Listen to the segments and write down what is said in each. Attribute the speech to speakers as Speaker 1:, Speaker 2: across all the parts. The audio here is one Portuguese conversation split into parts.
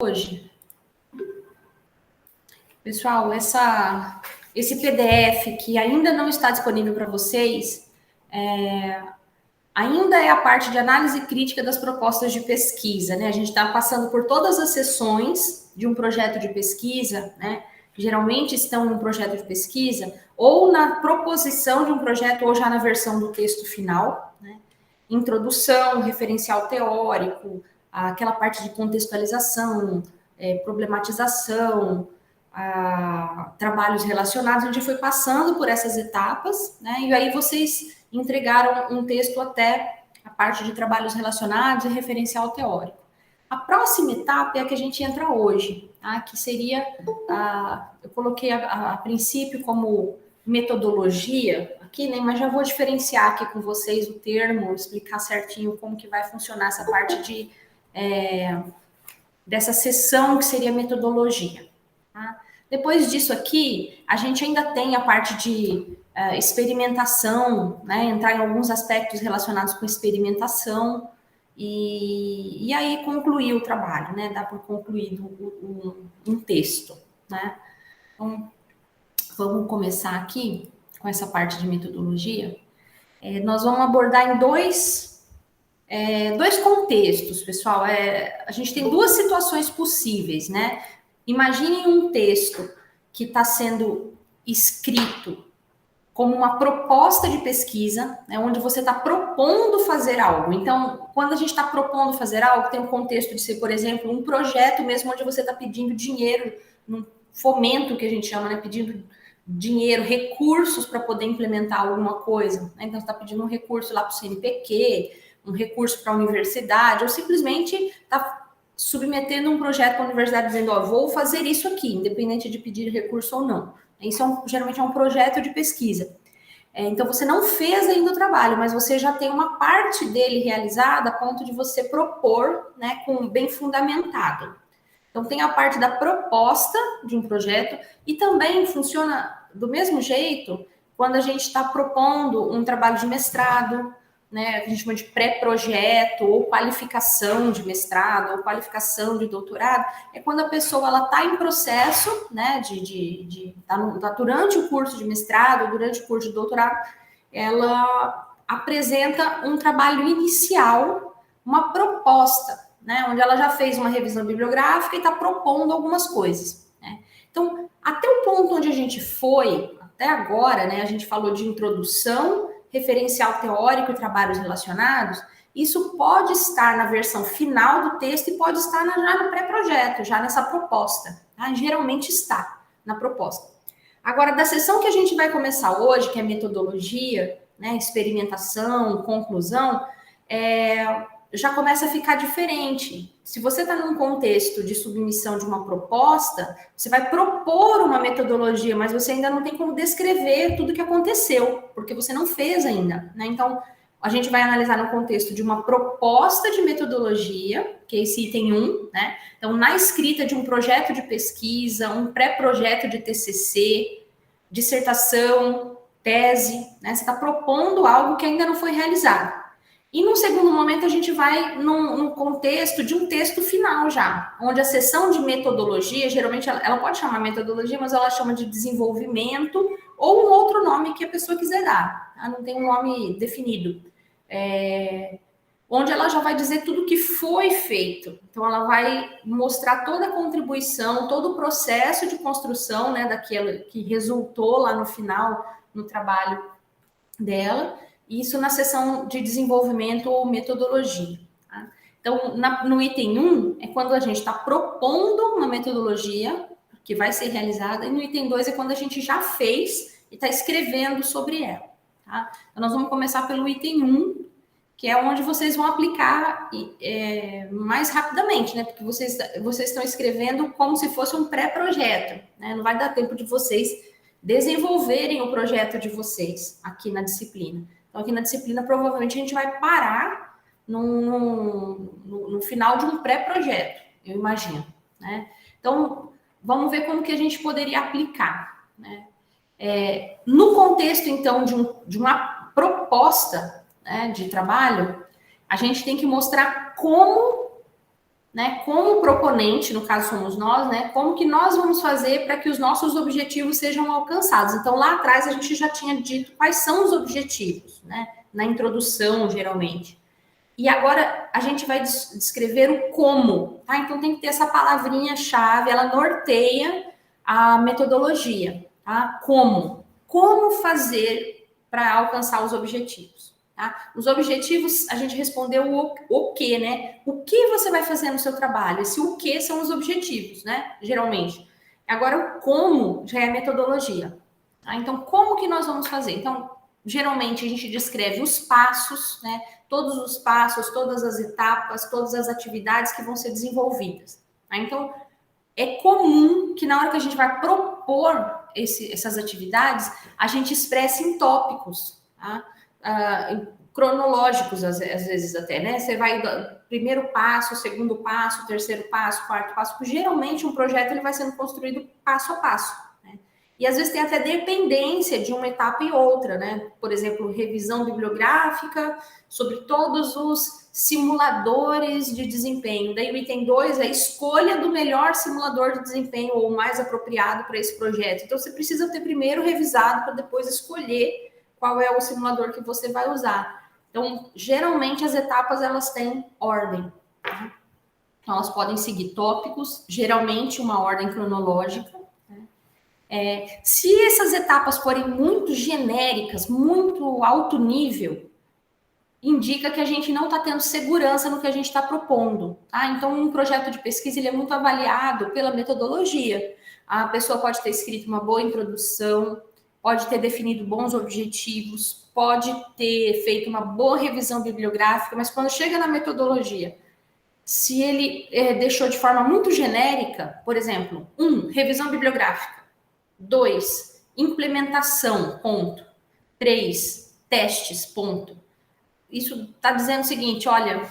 Speaker 1: hoje. Pessoal, esse PDF que ainda não está disponível para vocês, ainda é a parte de análise crítica das propostas de pesquisa, né? A gente está passando por todas as sessões de um projeto de pesquisa, né? Que geralmente estão em um projeto de pesquisa, ou na proposição de um projeto, ou já na versão do texto final, né? Introdução, referencial teórico, aquela parte de contextualização, problematização, trabalhos relacionados, a gente foi passando por essas etapas, né? E aí vocês entregaram um texto até a parte de trabalhos relacionados e referencial teórico. A próxima etapa é a que a gente entra hoje, tá? Que seria, eu coloquei a princípio como metodologia aqui, né? Mas já vou diferenciar aqui com vocês o termo, explicar certinho como que vai funcionar essa parte dessa sessão que seria metodologia. Tá? Depois disso aqui, a gente ainda tem a parte de experimentação, né? Entrar em alguns aspectos relacionados com experimentação e aí concluir o trabalho, né? Dá por concluído um texto, né? Então, vamos começar aqui com essa parte de metodologia. Nós vamos abordar em dois contextos, pessoal. A gente tem duas situações possíveis, né? Imaginem um texto que está sendo escrito como uma proposta de pesquisa, né, onde você está propondo fazer algo. Então, quando a gente está propondo fazer algo, tem um contexto de ser, por exemplo, um projeto mesmo onde você está pedindo dinheiro, num fomento que a gente chama, né, pedindo dinheiro, recursos para poder implementar alguma coisa. Né? Então, você está pedindo um recurso lá para o CNPq, um recurso para a universidade, ou simplesmente está submetendo um projeto para a universidade dizendo, ó, vou fazer isso aqui, independente de pedir recurso ou não. Isso geralmente é um projeto de pesquisa. Então, você não fez ainda o trabalho, mas você já tem uma parte dele realizada a ponto de você propor, né, bem fundamentado. Então, tem a parte da proposta de um projeto e também funciona do mesmo jeito quando a gente está propondo um trabalho de mestrado, né, que a gente chama de pré-projeto, ou qualificação de mestrado, ou qualificação de doutorado, é quando a pessoa está em processo, né, tá durante o curso de mestrado, durante o curso de doutorado, ela apresenta um trabalho inicial, uma proposta, né, onde ela já fez uma revisão bibliográfica e está propondo algumas coisas. Né? Então, até o ponto onde a gente foi, até agora, né, a gente falou de introdução, referencial teórico e trabalhos relacionados, isso pode estar na versão final do texto e pode estar já no pré-projeto, já nessa proposta. Tá? Geralmente está na proposta. Agora, da sessão que a gente vai começar hoje, que é metodologia, né, experimentação, conclusão, já começa a ficar diferente. Se você está num contexto de submissão de uma proposta, você vai propor uma metodologia, mas você ainda não tem como descrever tudo que aconteceu, porque você não fez ainda, né? Então, a gente vai analisar no contexto de uma proposta de metodologia, que é esse item 1, né? Então, na escrita de um projeto de pesquisa, um pré-projeto de TCC, dissertação, tese, né? Você está propondo algo que ainda não foi realizado. E num segundo momento a gente vai no contexto de um texto final já, onde a sessão de metodologia, geralmente ela pode chamar metodologia, mas ela chama de desenvolvimento ou um outro nome que a pessoa quiser dar, tá? Não tem um nome definido. Onde ela já vai dizer tudo que foi feito. Então ela vai mostrar toda a contribuição, todo o processo de construção, né, daquilo que resultou lá no final, no trabalho dela. Isso na seção de desenvolvimento ou metodologia. Tá? Então, no item 1, é quando a gente está propondo uma metodologia que vai ser realizada, e no item 2 é quando a gente já fez e está escrevendo sobre ela. Tá? Então, nós vamos começar pelo item 1, que é onde vocês vão aplicar mais rapidamente, né? Porque vocês estão escrevendo como se fosse um pré-projeto, né? Não vai dar tempo de vocês desenvolverem o projeto de vocês aqui na disciplina. Então, aqui na disciplina, provavelmente, a gente vai parar no final de um pré-projeto, eu imagino. Né? Então, vamos ver como que a gente poderia aplicar. Né? No contexto, então, de uma proposta, né, de trabalho, a gente tem que mostrar como né, como proponente, no caso somos nós, né, como que nós vamos fazer para que os nossos objetivos sejam alcançados. Então, lá atrás, a gente já tinha dito quais são os objetivos, né, na introdução, geralmente. E agora, a gente vai descrever o como, tá? Então, tem que ter essa palavrinha-chave, ela norteia a metodologia, tá? Como? Como fazer para alcançar os objetivos? Tá? Os objetivos, a gente respondeu o que, né? O que você vai fazer no seu trabalho? Esse o que são os objetivos, né? Geralmente. Agora, o como já é a metodologia. Tá? Então, como que nós vamos fazer? Então, geralmente, a gente descreve os passos, né? Todos os passos, todas as etapas, todas as atividades que vão ser desenvolvidas. Tá? Então, é comum que na hora que a gente vai propor essas atividades, a gente expresse em tópicos, tá? Cronológicos, às vezes até, né? Você vai primeiro passo, segundo passo, terceiro passo, quarto passo, porque geralmente um projeto ele vai sendo construído passo a passo, né? E às vezes tem até dependência de uma etapa e outra, né? Por exemplo, revisão bibliográfica sobre todos os simuladores de desempenho. Daí o item 2 é a escolha do melhor simulador de desempenho ou mais apropriado para esse projeto. Então você precisa ter primeiro revisado para depois escolher qual é o simulador que você vai usar. Então, geralmente as etapas elas têm ordem. Tá? Então, elas podem seguir tópicos, geralmente uma ordem cronológica. Se essas etapas forem muito genéricas, muito alto nível, indica que a gente não está tendo segurança no que a gente está propondo. Tá? Então, um projeto de pesquisa ele é muito avaliado pela metodologia. A pessoa pode ter escrito uma boa introdução, pode ter definido bons objetivos, pode ter feito uma boa revisão bibliográfica, mas quando chega na metodologia, se ele deixou de forma muito genérica, por exemplo, 1, revisão bibliográfica, 2, implementação, ponto, 3, testes, ponto. Isso está dizendo o seguinte, olha,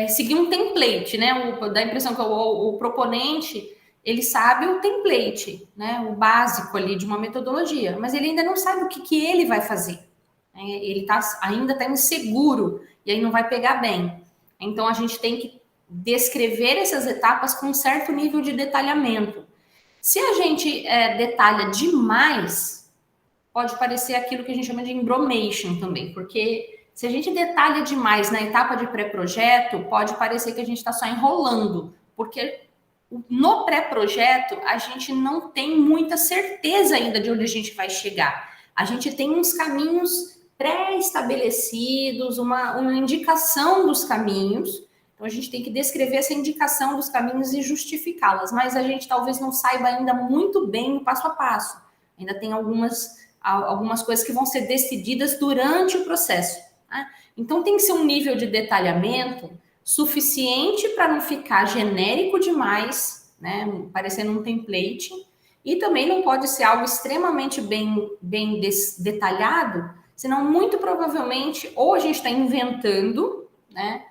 Speaker 1: seguir um template, né? Dá a impressão que o proponente ele sabe o template, né? O básico ali de uma metodologia, mas ele ainda não sabe o que ele vai fazer. Ele ainda está inseguro e aí não vai pegar bem. Então a gente tem que descrever essas etapas com um certo nível de detalhamento. Se a gente detalha demais, pode parecer aquilo que a gente chama de embromation também, porque se a gente detalha demais na etapa de pré-projeto, pode parecer que a gente está só enrolando, porque no pré-projeto a gente não tem muita certeza ainda de onde a gente vai chegar. A gente tem uns caminhos pré-estabelecidos, uma indicação dos caminhos. Então a gente tem que descrever essa indicação dos caminhos e justificá-las, mas a gente talvez não saiba ainda muito bem o passo a passo. Ainda tem algumas coisas que vão ser decididas durante o processo. Né? Então tem que ser um nível de detalhamento suficiente para não ficar genérico demais, né, parecendo um template, e também não pode ser algo extremamente bem detalhado, senão muito provavelmente ou a gente está inventando, né,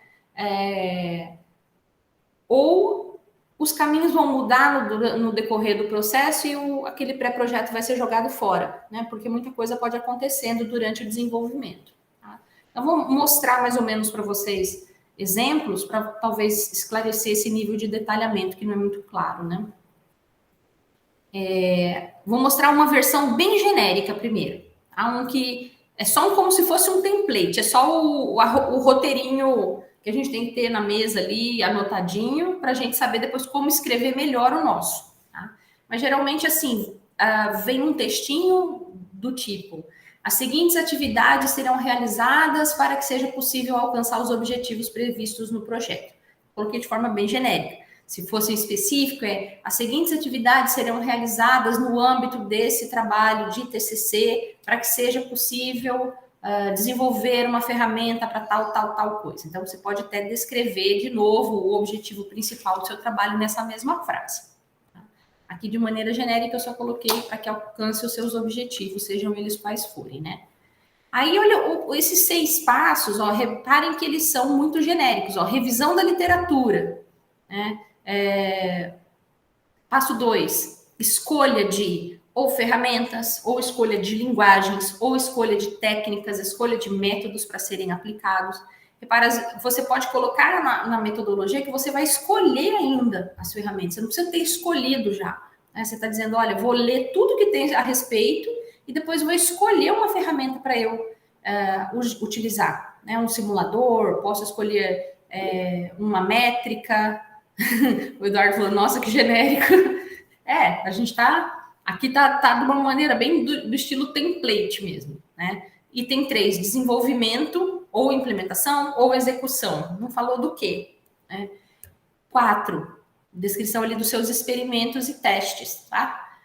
Speaker 1: ou os caminhos vão mudar no decorrer do processo e aquele pré-projeto vai ser jogado fora, né, porque muita coisa pode acontecendo durante o desenvolvimento. Tá? Então, vou mostrar mais ou menos para vocês exemplos para talvez esclarecer esse nível de detalhamento que não é muito claro, né? Vou mostrar uma versão bem genérica primeiro. Há um que é só como se fosse um template, é só o roteirinho que a gente tem que ter na mesa ali, anotadinho, para a gente saber depois como escrever melhor o nosso. Tá? Mas geralmente assim, vem um textinho do tipo: as seguintes atividades serão realizadas para que seja possível alcançar os objetivos previstos no projeto. Coloquei de forma bem genérica. Se fosse específico, as seguintes atividades serão realizadas no âmbito desse trabalho de TCC para que seja possível desenvolver uma ferramenta para tal coisa. Então, você pode até descrever de novo o objetivo principal do seu trabalho nessa mesma frase. Aqui, de maneira genérica, eu só coloquei para que alcance os seus objetivos, sejam eles quais forem, né? Aí, olha, esses 6 passos, ó, reparem que eles são muito genéricos, ó, revisão da literatura, né? Passo 2, escolha de ou ferramentas, ou escolha de linguagens, ou escolha de técnicas, escolha de métodos para serem aplicados. repara, você pode colocar na metodologia que você vai escolher ainda as ferramentas. Você não precisa ter escolhido já. Né? Você está dizendo, olha, vou ler tudo que tem a respeito e depois vou escolher uma ferramenta para eu utilizar. Né? Um simulador, posso escolher uma métrica. O Eduardo falou, nossa, que genérico. A gente está... Aqui tá de uma maneira bem do estilo template mesmo, né? E tem 3, desenvolvimento, ou implementação, ou execução. Não falou do quê? Né? 4, descrição ali dos seus experimentos e testes, tá?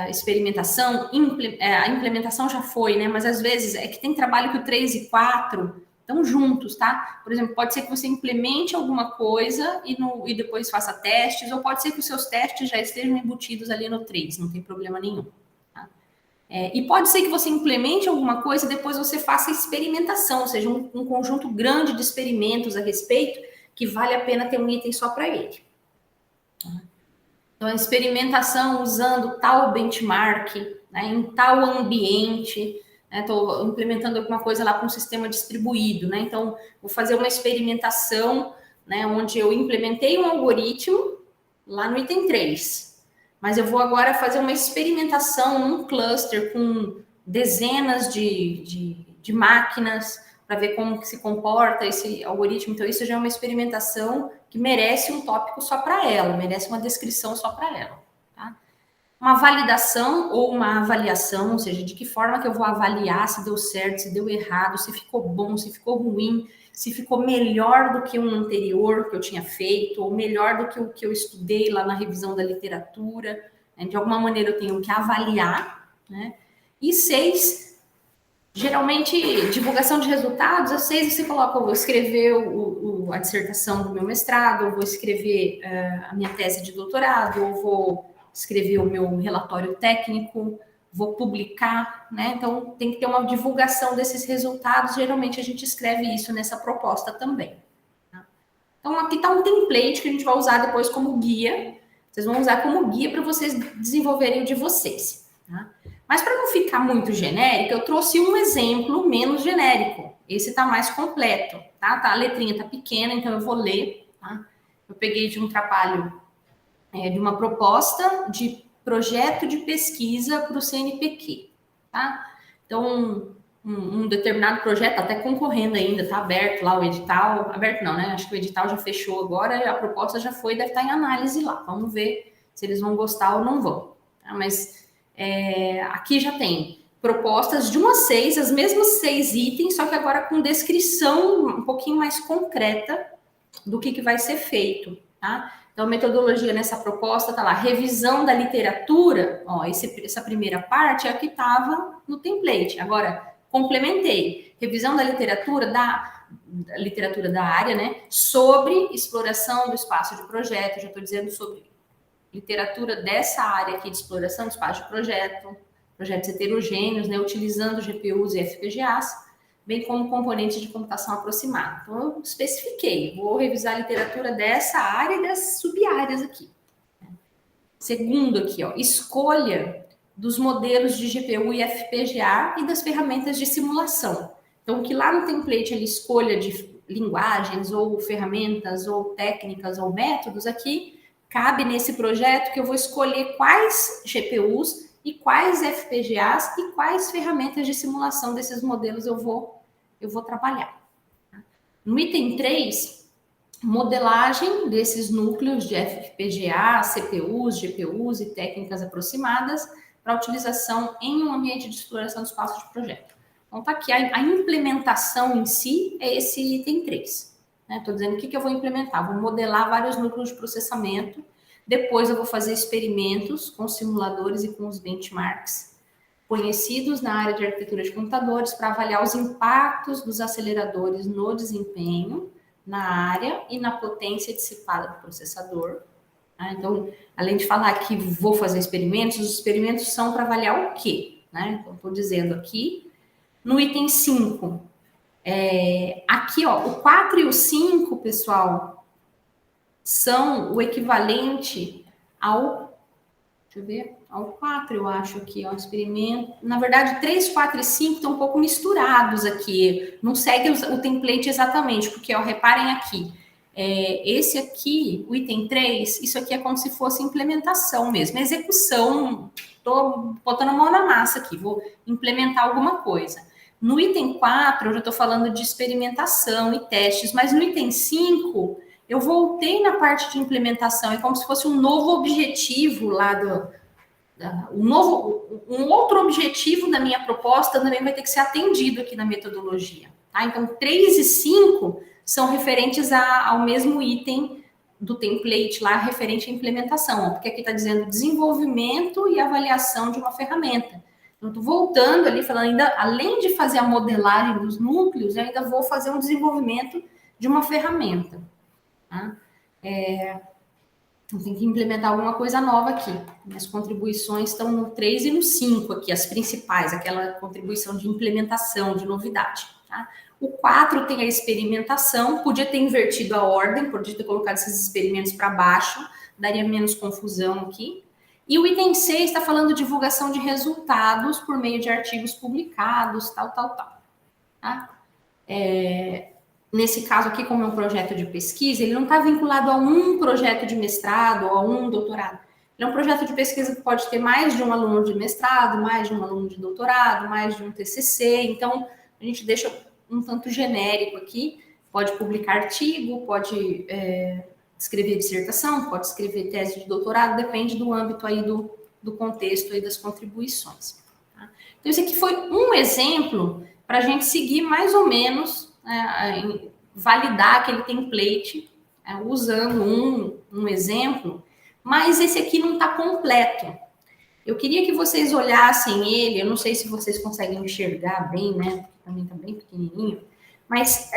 Speaker 1: Experimentação, a implementação já foi, né? Mas às vezes é que tem trabalho que o 3 e 4 estão juntos, tá? Por exemplo, pode ser que você implemente alguma coisa e depois faça testes, ou pode ser que os seus testes já estejam embutidos ali no 3, não tem problema nenhum. Tá? E pode ser que você implemente alguma coisa e depois você faça experimentação, ou seja, um conjunto grande de experimentos a respeito que vale a pena ter um item só para ele. Então, a experimentação usando tal benchmark, né, em tal ambiente, estou implementando alguma coisa lá para um sistema distribuído, né? Então, vou fazer uma experimentação, né, onde eu implementei um algoritmo lá no item 3, mas eu vou agora fazer uma experimentação num cluster com dezenas de máquinas para ver como que se comporta esse algoritmo. Então, isso já é uma experimentação que merece um tópico só para ela, merece uma descrição só para ela. Tá? Uma validação ou uma avaliação, ou seja, de que forma que eu vou avaliar se deu certo, se deu errado, se ficou bom, se ficou ruim, se ficou melhor do que um anterior que eu tinha feito, ou melhor do que o que eu estudei lá na revisão da literatura. Né? De alguma maneira eu tenho que avaliar. Né? E 6, geralmente, divulgação de resultados, às 6 você coloca, eu vou escrever a dissertação do meu mestrado, eu vou escrever a minha tese de doutorado, eu vou escrever o meu relatório técnico, vou publicar, né? Então, tem que ter uma divulgação desses resultados, geralmente a gente escreve isso nessa proposta também. Tá? Então, aqui está um template que a gente vai usar depois como guia, vocês vão usar como guia para vocês desenvolverem o de vocês, tá? Mas para não ficar muito genérico, eu trouxe um exemplo menos genérico. Esse está mais completo, tá? A letrinha está pequena, então eu vou ler. Tá? Eu peguei de um trabalho, de uma proposta de projeto de pesquisa para o CNPq. Tá? Então, um determinado projeto, até concorrendo ainda, está aberto lá o edital. Aberto não, né? Acho que o edital já fechou agora, a proposta já foi, deve estar em análise lá. Vamos ver se eles vão gostar ou não vão. Tá? Mas... aqui já tem propostas de 1 a 6, as mesmas 6 itens, só que agora com descrição um pouquinho mais concreta do que vai ser feito, tá? Então, a metodologia nessa proposta tá lá, revisão da literatura, ó, essa primeira parte é a que estava no template. Agora, complementei, revisão da literatura da área, né, sobre exploração do espaço de projeto, já estou dizendo sobre literatura dessa área aqui de exploração de espaço de projetos heterogêneos, né, utilizando GPUs e FPGAs, bem como componentes de computação aproximada. Então, eu especifiquei, vou revisar a literatura dessa área e das sub-áreas aqui. Segundo aqui, ó, escolha dos modelos de GPU e FPGA e das ferramentas de simulação. Então, que lá no template ele escolha de linguagens ou ferramentas ou técnicas ou métodos aqui, cabe nesse projeto que eu vou escolher quais GPUs e quais FPGAs e quais ferramentas de simulação desses modelos eu vou trabalhar. No item 3, modelagem desses núcleos de FPGA, CPUs, GPUs e técnicas aproximadas para utilização em um ambiente de exploração do espaço de projeto. Então, tá aqui, a implementação em si é esse item 3. Estou dizendo o que eu vou implementar. Vou modelar vários núcleos de processamento. Depois eu vou fazer experimentos com simuladores e com os benchmarks conhecidos na área de arquitetura de computadores para avaliar os impactos dos aceleradores no desempenho, na área e na potência dissipada do processador. Então, além de falar que vou fazer experimentos, os experimentos são para avaliar o quê? Então, estou dizendo aqui, no item 5, aqui, ó, o 4 e o 5, pessoal, são o equivalente ao... Deixa eu ver, ao 4 eu acho aqui, ó, experimento. Na verdade, 3, 4 e 5 estão um pouco misturados aqui. Não segue o template exatamente, porque, ó, reparem aqui. Esse aqui, o item 3, isso aqui é como se fosse implementação mesmo, execução. Tô botando a mão na massa aqui, vou implementar alguma coisa. No item 4, eu já estou falando de experimentação e testes, mas no item 5, eu voltei na parte de implementação, é como se fosse um novo objetivo lá um outro objetivo da minha proposta também vai ter que ser atendido aqui na metodologia. Tá? Então, 3 e 5 são referentes ao mesmo item do template lá, referente à implementação, porque aqui está dizendo desenvolvimento e avaliação de uma ferramenta. Então, estou voltando ali, falando ainda, além de fazer a modelagem dos núcleos, eu ainda vou fazer um desenvolvimento de uma ferramenta. Tá? Tem que implementar alguma coisa nova aqui. As contribuições estão no 3 e no 5 aqui, as principais, aquela contribuição de implementação, de novidade. Tá? O 4 tem a experimentação, podia ter invertido a ordem, podia ter colocado esses experimentos para baixo, daria menos confusão aqui. E o item 6 está falando de divulgação de resultados por meio de artigos publicados, tal. Tá? Nesse caso aqui, como é um projeto de pesquisa, ele não está vinculado a um projeto de mestrado ou a um doutorado. Ele é um projeto de pesquisa que pode ter mais de um aluno de mestrado, mais de um aluno de doutorado, mais de um TCC. Então, a gente deixa um tanto genérico aqui. Pode publicar artigo, pode escrever dissertação, pode escrever tese de doutorado, depende do âmbito aí do contexto aí das contribuições. Tá? Então, esse aqui foi um exemplo para a gente seguir mais ou menos validar aquele template usando um exemplo, mas esse aqui não está completo. Eu queria que vocês olhassem ele, eu não sei se vocês conseguem enxergar bem, né? Porque também está bem pequenininho, mas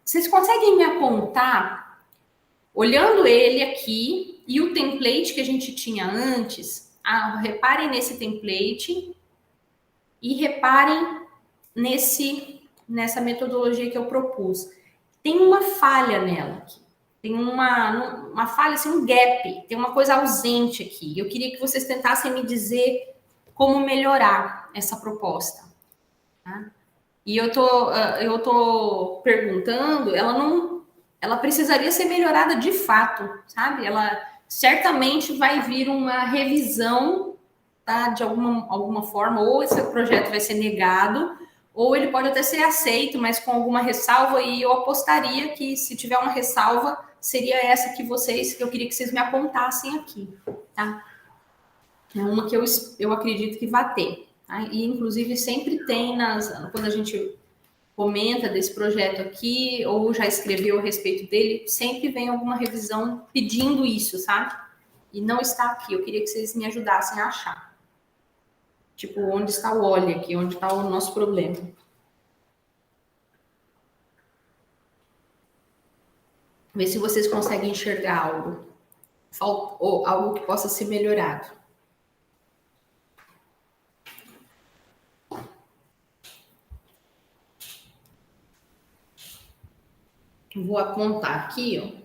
Speaker 1: vocês conseguem me apontar, olhando ele aqui e o template que a gente tinha antes, reparem nesse template e reparem nessa metodologia que eu propus. Tem uma falha nela aqui. Tem uma falha, assim, um gap. Tem uma coisa ausente aqui. Eu queria que vocês tentassem me dizer como melhorar essa proposta. Tá? E eu tô perguntando, ela precisaria ser melhorada de fato, sabe? Ela certamente vai vir uma revisão, tá? De alguma forma, ou esse projeto vai ser negado, ou ele pode até ser aceito, mas com alguma ressalva, e eu apostaria que se tiver uma ressalva, seria essa que eu queria que vocês me apontassem aqui, tá? É uma que eu acredito que vai ter, tá? E inclusive sempre tem quando a gente comenta desse projeto aqui, ou já escreveu a respeito dele, sempre vem alguma revisão pedindo isso, sabe? E não está aqui, eu queria que vocês me ajudassem a achar. Tipo, onde está o óleo aqui? Onde está o nosso problema? Ver se vocês conseguem enxergar algo. Ou algo que possa ser melhorado. Vou apontar aqui, ó.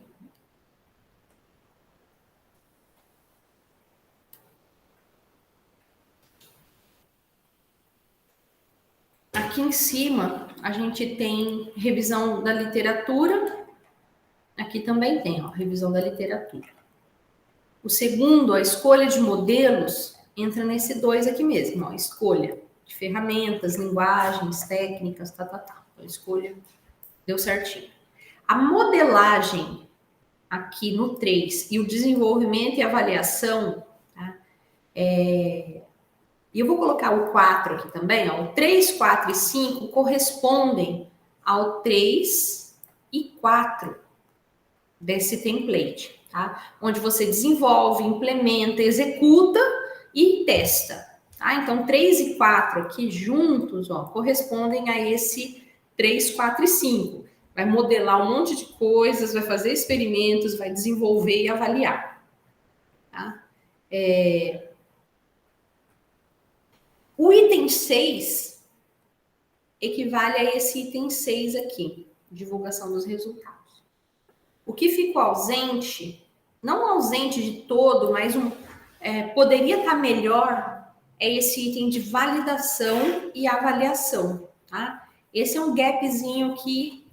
Speaker 1: Aqui em cima, a gente tem revisão da literatura. Aqui também tem, ó, revisão da literatura. O segundo, a escolha de modelos, entra nesse 2 aqui mesmo, ó, escolha de ferramentas, linguagens, técnicas, Então, a escolha deu certinho. A modelagem aqui no 3 e o desenvolvimento e avaliação, tá? E eu vou colocar o 4 aqui também, ó. O 3, 4 e 5 correspondem ao 3 e 4 desse template, tá? Onde você desenvolve, implementa, executa e testa, tá? Então, 3 e 4 aqui juntos, ó, correspondem a esse 3, 4 e 5. Vai modelar um monte de coisas, vai fazer experimentos, vai desenvolver e avaliar, tá? O item 6 equivale a esse item 6 aqui, divulgação dos resultados. O que ficou ausente, não ausente de todo, mas poderia estar melhor é esse item de validação e avaliação, tá? Esse é um gapzinho que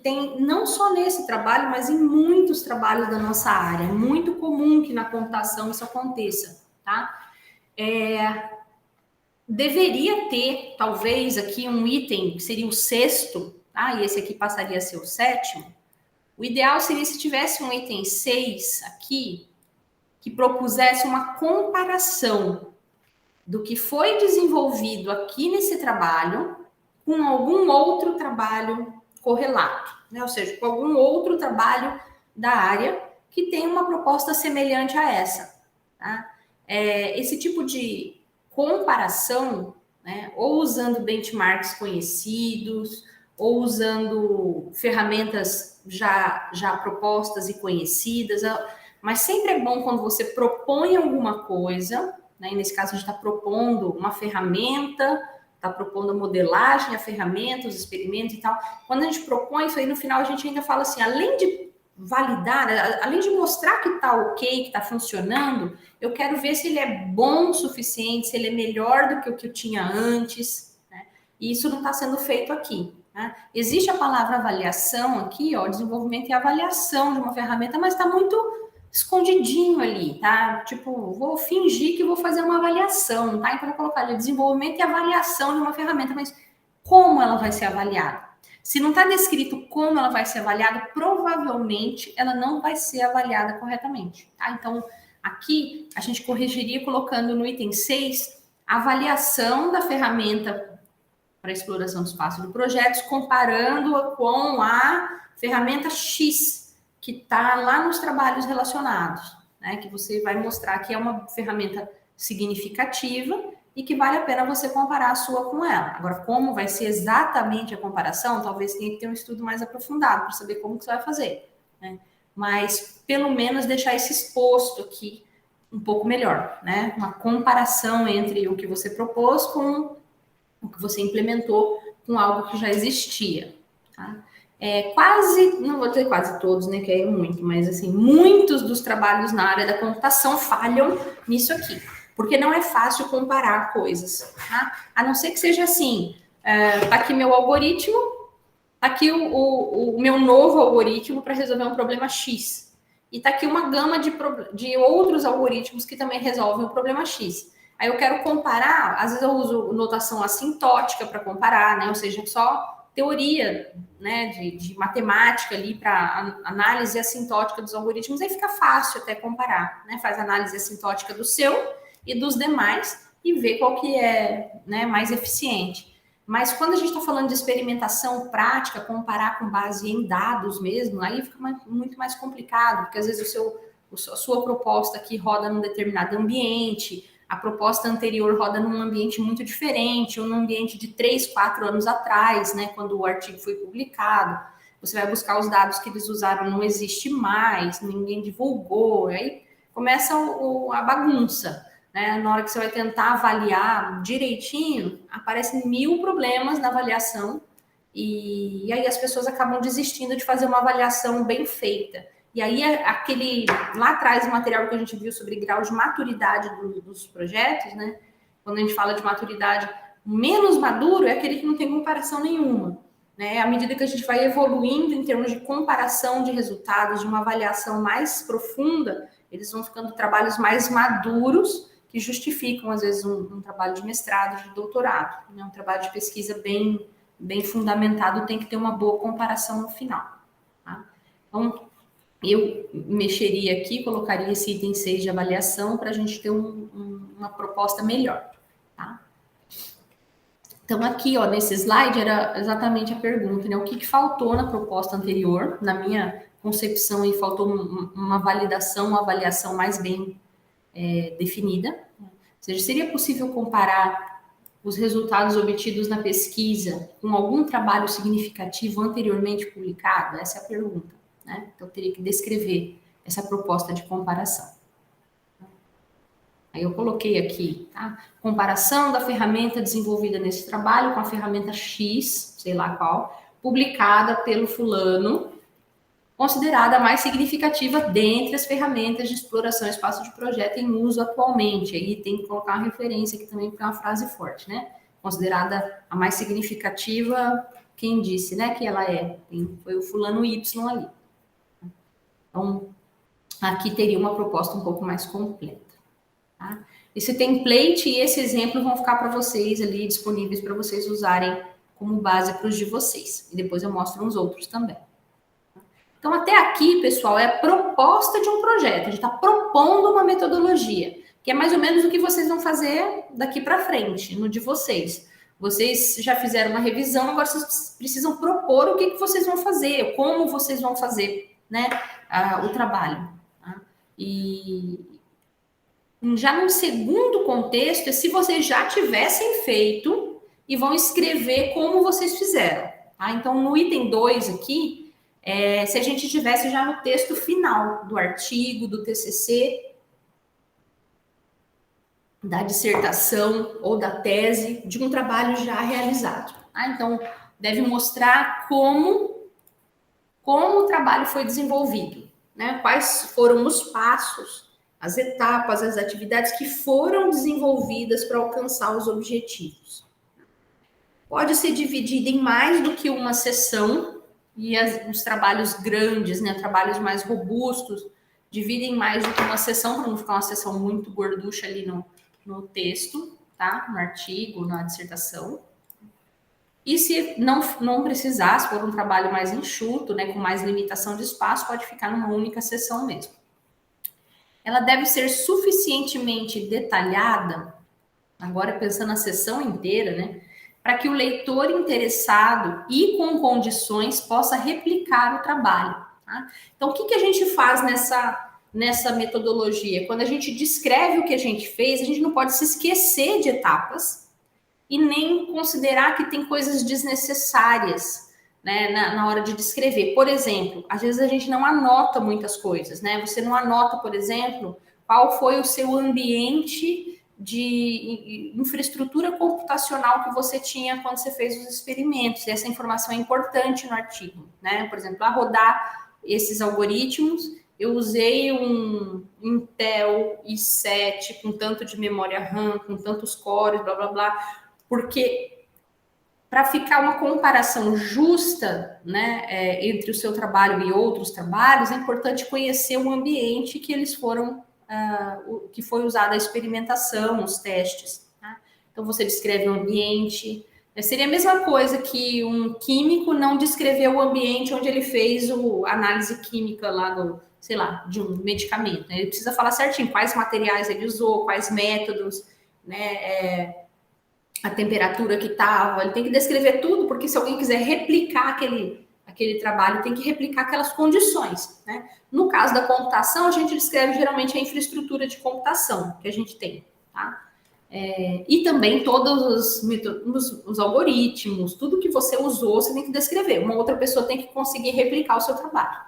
Speaker 1: tem não só nesse trabalho, mas em muitos trabalhos da nossa área. É muito comum que na computação isso aconteça, tá? Deveria ter, talvez, aqui um item que seria o sexto, tá? E esse aqui passaria a ser o sétimo. O ideal seria se tivesse um item 6 aqui, que propusesse uma comparação do que foi desenvolvido aqui nesse trabalho com algum outro trabalho correlato, né? Ou seja, com algum outro trabalho da área que tem uma proposta semelhante a essa, tá? Esse tipo de comparação, né, ou usando benchmarks conhecidos, ou usando ferramentas já propostas e conhecidas, mas sempre é bom quando você propõe alguma coisa, né, e nesse caso a gente está propondo uma ferramenta, está propondo a modelagem, a ferramenta, os experimentos e tal. Quando a gente propõe isso aí, no final a gente ainda fala assim, além de validar, além de mostrar que está ok, que está funcionando, eu quero ver se ele é bom o suficiente, se ele é melhor do que o que eu tinha antes, né? E isso não está sendo feito aqui, né? Existe a palavra avaliação aqui, ó, desenvolvimento e avaliação de uma ferramenta, mas está muito escondidinho ali, tá? Tipo, vou fingir que vou fazer uma avaliação, tá? Então, vou colocar ali desenvolvimento e avaliação de uma ferramenta, mas como ela vai ser avaliada? Se não está descrito como ela vai ser avaliada, provavelmente ela não vai ser avaliada corretamente, tá? Então, aqui a gente corrigiria colocando no item 6 a avaliação da ferramenta para exploração do espaço de projetos, comparando-a com a ferramenta X, que está lá nos trabalhos relacionados, né? Que você vai mostrar que é uma ferramenta significativa e que vale a pena você comparar a sua com ela. Agora, como vai ser exatamente a comparação, talvez tenha que ter um estudo mais aprofundado para saber como que você vai fazer, né? Mas, pelo menos, deixar esse exposto aqui um pouco melhor, né? Uma comparação entre o que você propôs com o que você implementou com algo que já existia, tá? Quase, não vou dizer quase todos, né, que é muito, mas assim, muitos dos trabalhos na área da computação falham nisso aqui, porque não é fácil comparar coisas, tá? A não ser que seja assim, tá aqui meu algoritmo, tá aqui o meu novo algoritmo para resolver um problema X, e tá aqui uma gama de outros algoritmos que também resolvem o problema X. Aí eu quero comparar, às vezes eu uso notação assintótica para comparar, né? Ou seja, só teoria, né, de matemática ali para análise assintótica dos algoritmos, aí fica fácil até comparar, né? Faz análise assintótica do seu e dos demais e vê qual que é, né, mais eficiente. Mas quando a gente está falando de experimentação prática, comparar com base em dados mesmo, aí fica muito mais complicado, porque às vezes a sua proposta aqui roda num determinado ambiente, a proposta anterior roda num ambiente muito diferente, ou num ambiente de 3, 4 anos atrás, né, quando o artigo foi publicado. Você vai buscar os dados que eles usaram, não existe mais, ninguém divulgou, aí começa a bagunça, né? Na hora que você vai tentar avaliar direitinho, aparecem 1000 problemas na avaliação, e aí as pessoas acabam desistindo de fazer uma avaliação bem feita. E aí, aquele lá atrás, o material que a gente viu sobre grau de maturidade dos projetos, né? Quando a gente fala de maturidade, menos maduro é aquele que não tem comparação nenhuma, né? À medida que a gente vai evoluindo em termos de comparação de resultados, de uma avaliação mais profunda, eles vão ficando trabalhos mais maduros que justificam, às vezes, um trabalho de mestrado, de doutorado, né? Um trabalho de pesquisa bem fundamentado tem que ter uma boa comparação no final, tá? Então, eu mexeria aqui, colocaria esse item 6 de avaliação para a gente ter uma proposta melhor, tá? Então, aqui, ó, nesse slide, era exatamente a pergunta, né? O que faltou na proposta anterior? Na minha concepção, aí faltou uma validação, uma avaliação mais bem definida. Ou seja, seria possível comparar os resultados obtidos na pesquisa com algum trabalho significativo anteriormente publicado? Essa é a pergunta, né? Então, eu teria que descrever essa proposta de comparação. Aí eu coloquei aqui, tá? Comparação da ferramenta desenvolvida nesse trabalho com a ferramenta X, sei lá qual, publicada pelo fulano, considerada a mais significativa dentre as ferramentas de exploração e espaço de projeto em uso atualmente. Aí tem que colocar uma referência aqui também, porque é uma frase forte, né? Considerada a mais significativa, quem disse, né, que ela é? Foi o fulano Y ali. Então, aqui teria uma proposta um pouco mais completa. Tá? Esse template e esse exemplo vão ficar para vocês ali, disponíveis para vocês usarem como base para os de vocês. E depois eu mostro uns outros também. Então, até aqui, pessoal, é a proposta de um projeto. A gente está propondo uma metodologia, que é mais ou menos o que vocês vão fazer daqui para frente, no de vocês. Vocês já fizeram uma revisão, agora vocês precisam propor o que vocês vão fazer, como vocês vão fazer, né, o trabalho. Tá? E já num segundo contexto, é se vocês já tivessem feito e vão escrever como vocês fizeram. Tá? Então, no item 2 aqui, se a gente tivesse já no texto final do artigo, do TCC, da dissertação ou da tese de um trabalho já realizado. Tá? Então, deve mostrar como o trabalho foi desenvolvido, né? Quais foram os passos, as etapas, as atividades que foram desenvolvidas para alcançar os objetivos. Pode ser dividido em mais do que uma sessão, e os trabalhos grandes, né, trabalhos mais robustos, dividem mais do que uma sessão, para não ficar uma sessão muito gorducha ali no texto, tá? No artigo, na dissertação. E se não precisar, se for um trabalho mais enxuto, né, com mais limitação de espaço, pode ficar numa única sessão mesmo. Ela deve ser suficientemente detalhada, agora pensando na sessão inteira, né, para que o leitor interessado e com condições possa replicar o trabalho. Tá? Então, o que a gente faz nessa metodologia? Quando a gente descreve o que a gente fez, a gente não pode se esquecer de etapas e nem considerar que tem coisas desnecessárias, né, na hora de descrever. Por exemplo, às vezes a gente não anota muitas coisas, né? Você não anota, por exemplo, qual foi o seu ambiente de infraestrutura computacional que você tinha quando você fez os experimentos. E essa informação é importante no artigo, né? Por exemplo, a rodar esses algoritmos, eu usei um Intel i7 com tanto de memória RAM, com tantos cores, blá, blá, blá, porque para ficar uma comparação justa, né, entre o seu trabalho e outros trabalhos, é importante conhecer o ambiente que eles foram, que foi usada a experimentação, os testes. Tá? Então, você descreve o ambiente. Seria a mesma coisa que um químico não descrever o ambiente onde ele fez a análise química lá sei lá, de um medicamento. Né? Ele precisa falar certinho quais materiais ele usou, quais métodos, né, a temperatura que estava, ele tem que descrever tudo, porque se alguém quiser replicar aquele trabalho, tem que replicar aquelas condições, né? No caso da computação, a gente descreve geralmente a infraestrutura de computação que a gente tem, tá? E também todos os algoritmos, tudo que você usou, você tem que descrever. Uma outra pessoa tem que conseguir replicar o seu trabalho.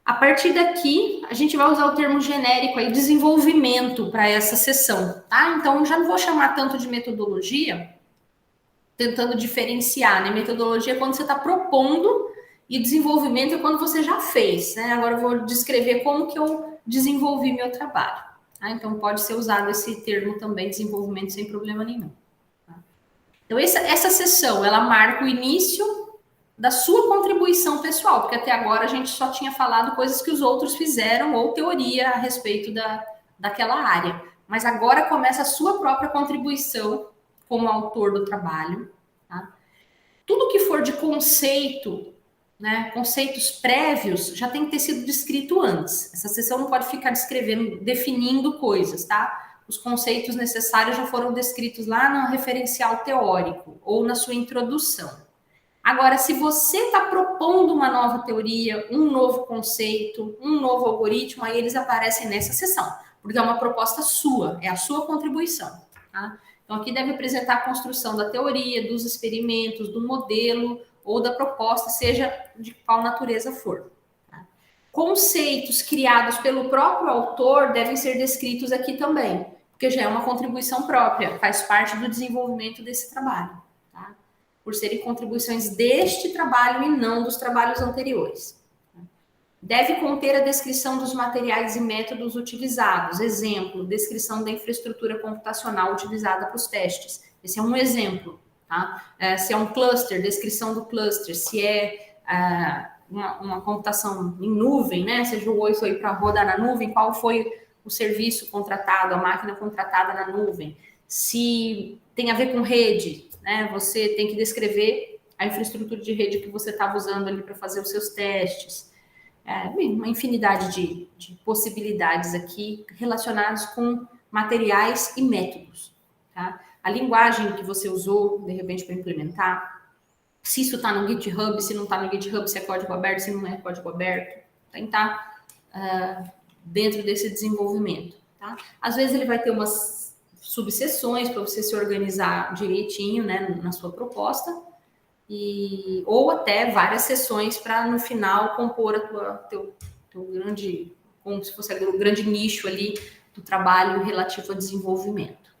Speaker 1: A partir daqui, a gente vai usar o termo genérico aí, desenvolvimento, para essa sessão, tá? Então, já não vou chamar tanto de metodologia, tentando diferenciar, né? Metodologia é quando você está propondo e desenvolvimento é quando você já fez, né? Agora eu vou descrever como que eu desenvolvi meu trabalho, tá? Então, pode ser usado esse termo também, desenvolvimento, sem problema nenhum. Tá? Então, essa sessão, ela marca o início da sua contribuição pessoal, porque até agora a gente só tinha falado coisas que os outros fizeram ou teoria a respeito daquela área. Mas agora começa a sua própria contribuição como autor do trabalho. Tá? Tudo que for de conceito, né, conceitos prévios, já tem que ter sido descrito antes. Essa sessão não pode ficar descrevendo, definindo coisas, tá? Os conceitos necessários já foram descritos lá no referencial teórico ou na sua introdução. Agora, se você está propondo uma nova teoria, um novo conceito, um novo algoritmo, aí eles aparecem nessa sessão, porque é uma proposta sua, é a sua contribuição. Tá? Então, aqui deve apresentar a construção da teoria, dos experimentos, do modelo ou da proposta, seja de qual natureza for. Tá? Conceitos criados pelo próprio autor devem ser descritos aqui também, porque já é uma contribuição própria, faz parte do desenvolvimento desse trabalho. por serem contribuições deste trabalho e não dos trabalhos anteriores. Deve conter a descrição dos materiais e métodos utilizados. Exemplo, descrição da infraestrutura computacional utilizada para os testes. Esse é um exemplo. Tá? Se é um cluster, descrição do cluster. Se é uma computação em nuvem, né? Você jogou isso aí para rodar na nuvem, qual foi o serviço contratado, a máquina contratada na nuvem. Se tem a ver com rede, né? Você tem que descrever a infraestrutura de rede que você estava usando ali para fazer os seus testes. Uma infinidade de possibilidades aqui relacionadas com materiais e métodos. Tá? A linguagem que você usou, de repente, para implementar, se isso está no GitHub, se não está no GitHub, se é código aberto, se não é código aberto, tentar dentro desse desenvolvimento. Tá? Às vezes ele vai ter umas subseções para você se organizar direitinho, né, na sua proposta, ou até várias sessões para no final compor teu grande, como se fosse o grande nicho ali do trabalho relativo ao desenvolvimento.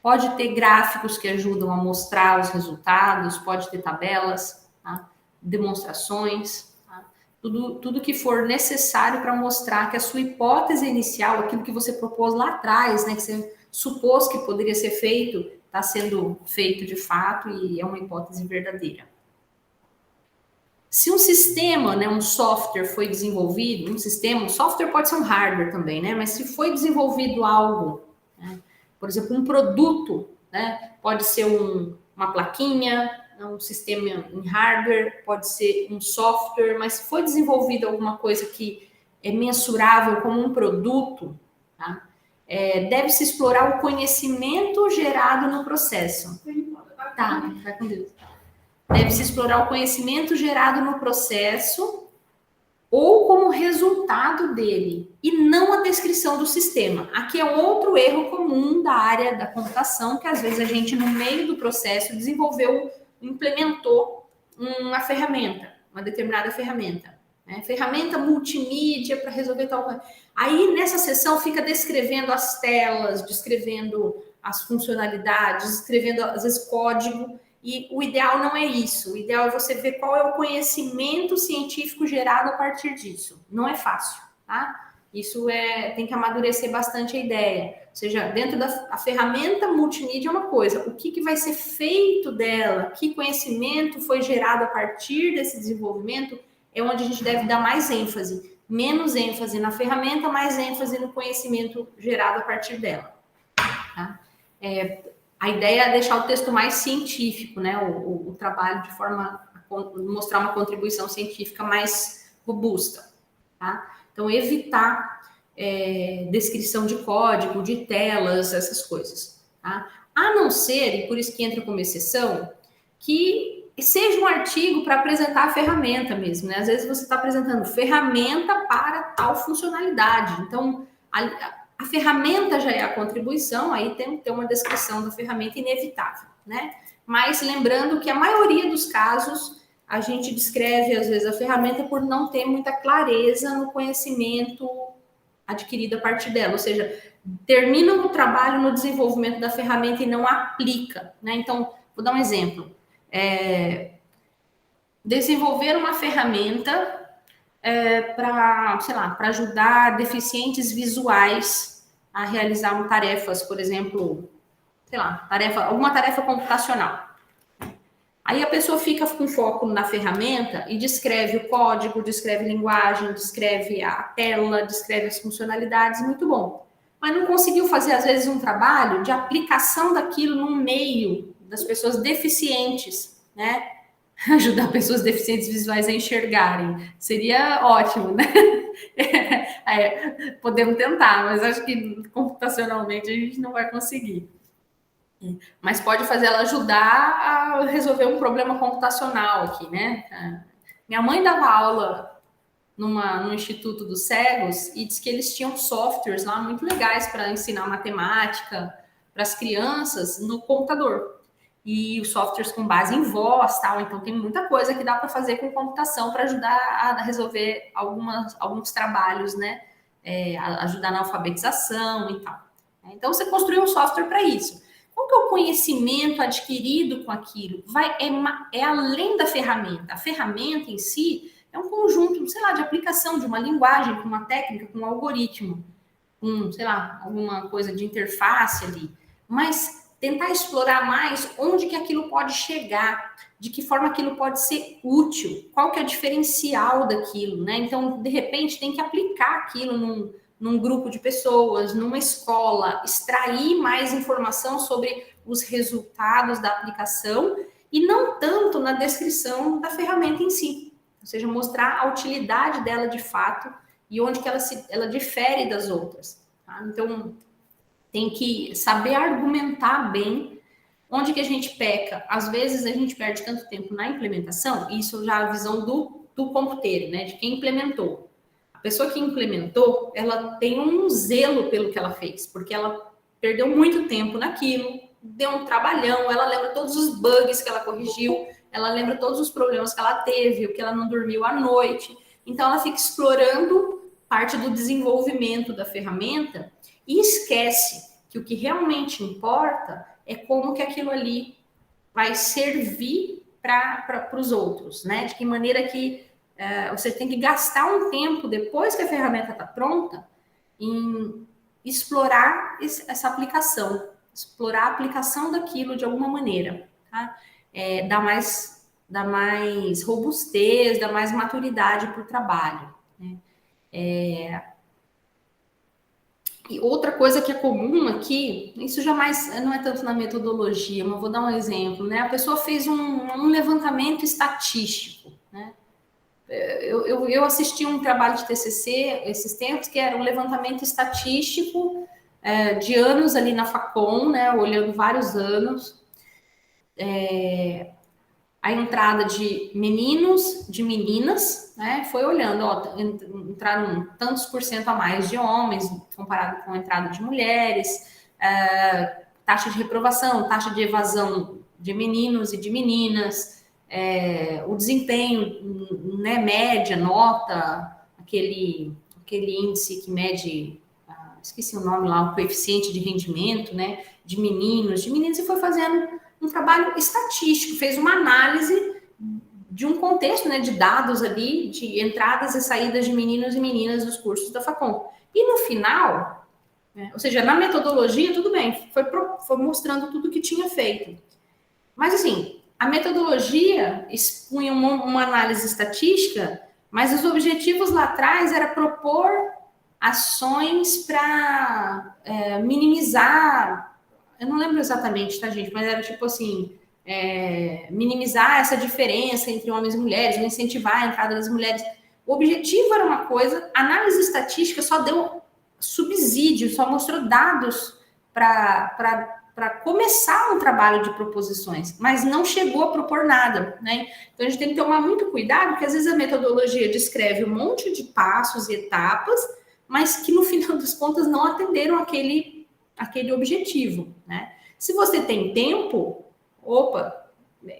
Speaker 1: Pode ter gráficos que ajudam a mostrar os resultados, pode ter tabelas, tá? Demonstrações, tá? Tudo que for necessário para mostrar que a sua hipótese inicial, aquilo que você propôs lá atrás, né, que você supôs que poderia ser feito, está sendo feito de fato e é uma hipótese verdadeira. Se um sistema, né, um software foi desenvolvido, um software pode ser um hardware também, né, mas se foi desenvolvido algo, né, por exemplo, um produto, né, pode ser uma plaquinha, um sistema em hardware, pode ser um software, mas se foi desenvolvido alguma coisa que é mensurável como um produto, tá? Deve-se explorar o conhecimento gerado no processo. Tá, vai com Deus. Deve-se explorar o conhecimento gerado no processo ou como resultado dele, e não a descrição do sistema. Aqui é outro erro comum da área da computação, que às vezes a gente, no meio do processo, implementou uma ferramenta, uma determinada ferramenta. Né? Ferramenta multimídia para resolver tal coisa. Aí, nessa sessão, fica descrevendo as telas, descrevendo as funcionalidades, descrevendo, às vezes, código, e o ideal não é isso. O ideal é você ver qual é o conhecimento científico gerado a partir disso. Não é fácil, tá? Isso tem que amadurecer bastante a ideia. Ou seja, dentro da ferramenta multimídia é uma coisa. O que vai ser feito dela? Que conhecimento foi gerado a partir desse desenvolvimento? É onde a gente deve dar mais ênfase. Menos ênfase na ferramenta, mais ênfase no conhecimento gerado a partir dela. Tá? A ideia é deixar o texto mais científico, né? O trabalho de forma a mostrar uma contribuição científica mais robusta. Tá? Então, evitar descrição de código, de telas, essas coisas. Tá? A não ser, e por isso que entra como exceção, que seja um artigo para apresentar a ferramenta mesmo, né? Às vezes você está apresentando ferramenta para tal funcionalidade. Então, a ferramenta já é a contribuição, aí tem que ter uma descrição da ferramenta inevitável, né? Mas lembrando que a maioria dos casos a gente descreve, às vezes, a ferramenta por não ter muita clareza no conhecimento adquirido a partir dela, ou seja, termina o trabalho no desenvolvimento da ferramenta e não aplica, né? Então, vou dar um exemplo. Desenvolver uma ferramenta para ajudar deficientes visuais a realizar tarefas, por exemplo, alguma tarefa computacional. Aí a pessoa fica com foco na ferramenta e descreve o código, descreve a linguagem, descreve a tela, descreve as funcionalidades, muito bom. Mas não conseguiu fazer, às vezes, um trabalho de aplicação daquilo no meio das pessoas deficientes, né? Ajudar pessoas deficientes visuais a enxergarem. Seria ótimo, né? Podemos tentar, mas acho que computacionalmente a gente não vai conseguir. Mas pode fazer ela ajudar a resolver um problema computacional aqui, né? Minha mãe dava aula no Instituto dos Cegos e disse que eles tinham softwares lá muito legais para ensinar matemática para as crianças no computador. E os softwares com base em voz, tal. Então tem muita coisa que dá para fazer com computação para ajudar a resolver alguns trabalhos, né? Ajudar na alfabetização e tal. Então você construiu um software para isso. qual que é o conhecimento adquirido com aquilo? É além da ferramenta. A ferramenta em si é um conjunto, sei lá, de aplicação de uma linguagem, com uma técnica, com um algoritmo, com, sei lá, alguma coisa de interface ali. Mas tentar explorar mais onde que aquilo pode chegar, de que forma aquilo pode ser útil, qual que é o diferencial daquilo, né? Então, de repente, tem que aplicar aquilo num grupo de pessoas, numa escola, extrair mais informação sobre os resultados da aplicação e não tanto na descrição da ferramenta em si. Ou seja, mostrar a utilidade dela de fato e onde que ela difere das outras. Tá? Então, tem que saber argumentar bem onde que a gente peca. Às vezes, a gente perde tanto tempo na implementação, e isso já é a visão do ponteiro, né? De quem implementou. A pessoa que implementou, ela tem um zelo pelo que ela fez, porque ela perdeu muito tempo naquilo, deu um trabalhão, ela lembra todos os bugs que ela corrigiu, ela lembra todos os problemas que ela teve, o que ela não dormiu à noite. Então, ela fica explorando parte do desenvolvimento da ferramenta e esquece que o que realmente importa é como que aquilo ali vai servir para os outros, né? De que maneira que você tem que gastar um tempo depois que a ferramenta está pronta em explorar essa aplicação, explorar a aplicação daquilo de alguma maneira, tá? Dá mais robustez, dá mais maturidade para o trabalho, né? E outra coisa que é comum aqui, isso jamais não é tanto na metodologia, mas vou dar um exemplo, né? A pessoa fez um levantamento estatístico, né? Eu assisti um trabalho de TCC esses tempos, que era um levantamento estatístico de anos ali na Facom, né? Olhando vários anos, a entrada de meninos, de meninas, né? Foi olhando, ó, entraram tantos por cento a mais de homens comparado com a entrada de mulheres, taxa de reprovação, taxa de evasão de meninos e de meninas, o desempenho, né, média, nota, aquele índice que mede, esqueci o nome lá, o coeficiente de rendimento, né, de meninos, e foi fazendo um trabalho estatístico, fez uma análise de um contexto, né, de dados ali, de entradas e saídas de meninos e meninas dos cursos da Facom. E no final, ou seja, na metodologia, tudo bem, foi mostrando tudo que tinha feito. Mas, assim, a metodologia expunha uma análise estatística, mas os objetivos lá atrás era propor ações para minimizar, eu não lembro exatamente, tá, gente? Mas era tipo assim, minimizar essa diferença entre homens e mulheres, incentivar a entrada das mulheres. O objetivo era uma coisa, a análise estatística só deu subsídio, só mostrou dados para começar um trabalho de proposições, mas não chegou a propor nada, né? Então a gente tem que tomar muito cuidado, porque às vezes a metodologia descreve um monte de passos e etapas, mas que no final das contas não atenderam aquele objetivo, né? Se você tem tempo, opa,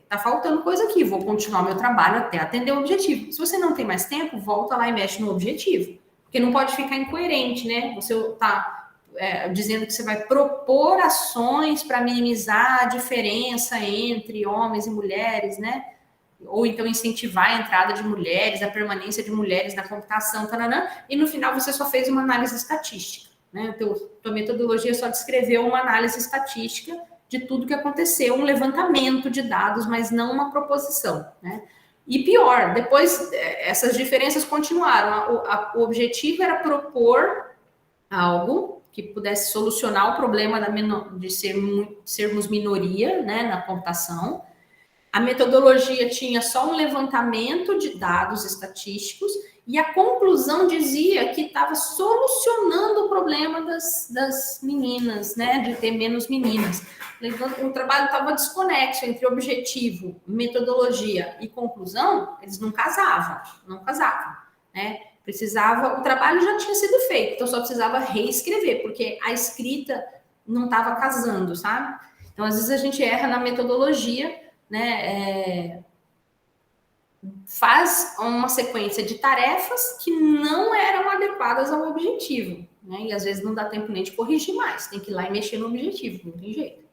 Speaker 1: tá faltando coisa aqui, vou continuar meu trabalho até atender o objetivo. Se você não tem mais tempo, volta lá e mexe no objetivo, porque não pode ficar incoerente, né? Você tá dizendo que você vai propor ações para minimizar a diferença entre homens e mulheres, né? Ou então incentivar a entrada de mulheres, a permanência de mulheres na computação, taranã, e no final você só fez uma análise estatística, né? Tua metodologia só descreveu uma análise estatística de tudo que aconteceu, um levantamento de dados, mas não uma proposição, né? E pior, depois essas diferenças continuaram. O objetivo era propor algo que pudesse solucionar o problema de sermos minoria, né, na computação. A metodologia tinha só um levantamento de dados estatísticos e a conclusão dizia que estava solucionando o problema das meninas, né, de ter menos meninas. O trabalho estava desconexo entre objetivo, metodologia e conclusão, eles não casavam, né? O trabalho já tinha sido feito, então só precisava reescrever, porque a escrita não estava casando, sabe? Então, às vezes a gente erra na metodologia, né? Faz uma sequência de tarefas que não eram adequadas ao objetivo, né? E às vezes não dá tempo nem de corrigir mais, tem que ir lá e mexer no objetivo, não tem jeito.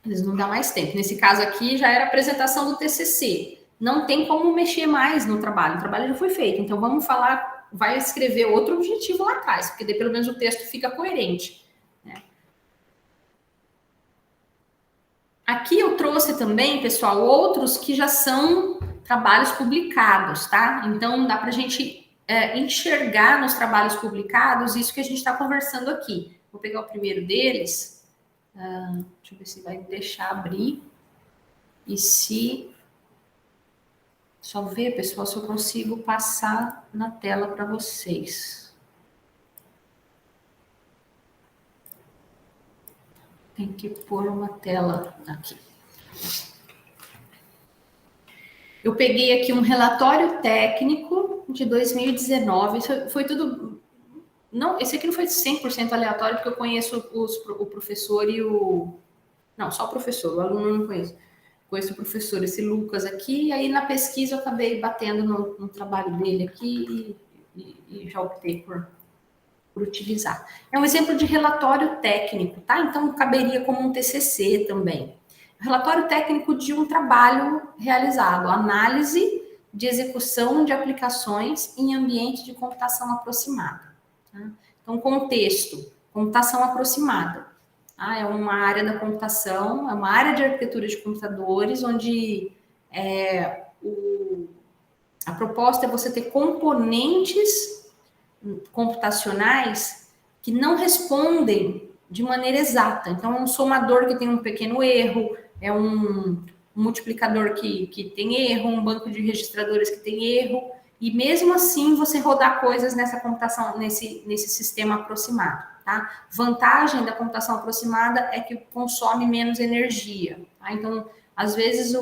Speaker 1: Eles não dão mais tempo. Nesse caso aqui, já era a apresentação do TCC. Não tem como mexer mais no trabalho. O trabalho já foi feito. Então, vamos falar, vai escrever outro objetivo lá atrás, porque daí pelo menos o texto fica coerente. Né? Aqui eu trouxe também, pessoal, outros que já são trabalhos publicados, tá? Então, dá para a gente enxergar nos trabalhos publicados isso que a gente está conversando aqui. Vou pegar o primeiro deles. Deixa eu ver se vai deixar abrir. E se... Só ver, pessoal, se eu consigo passar na tela para vocês. Tem que pôr uma tela aqui. Eu peguei aqui um relatório técnico de 2019. Isso foi tudo... Não, esse aqui não foi 100% aleatório, porque eu conheço o professor e o... Não, só o professor, o aluno eu não conheço. Conheço o professor, esse Lucas aqui, e aí na pesquisa eu acabei batendo no trabalho dele aqui e já optei por utilizar. É um exemplo de relatório técnico, tá? Então, caberia como um TCC também. Relatório técnico de um trabalho realizado, análise de execução de aplicações em ambiente de computação aproximada. Tá? Então, contexto, computação aproximada. É uma área da computação, é uma área de arquitetura de computadores, onde a proposta é você ter componentes computacionais que não respondem de maneira exata. Então, é um somador que tem um pequeno erro, é um multiplicador que tem erro, um banco de registradores que tem erro, e mesmo assim você rodar coisas nessa computação, nesse sistema aproximado. Tá? Vantagem da computação aproximada é que consome menos energia. Tá? Então, às vezes,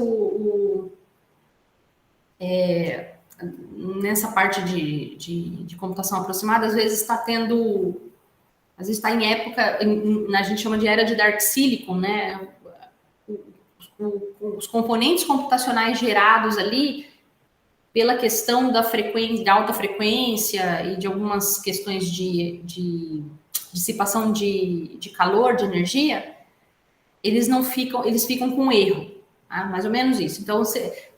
Speaker 1: nessa parte de computação aproximada, às vezes está tendo... Às vezes está em época... a gente chama de era de Dark Silicon, né? Os componentes computacionais gerados ali pela questão da frequência, da alta frequência e de algumas questões de dissipação de calor, de energia, eles ficam com erro, tá? Mais ou menos isso. Então,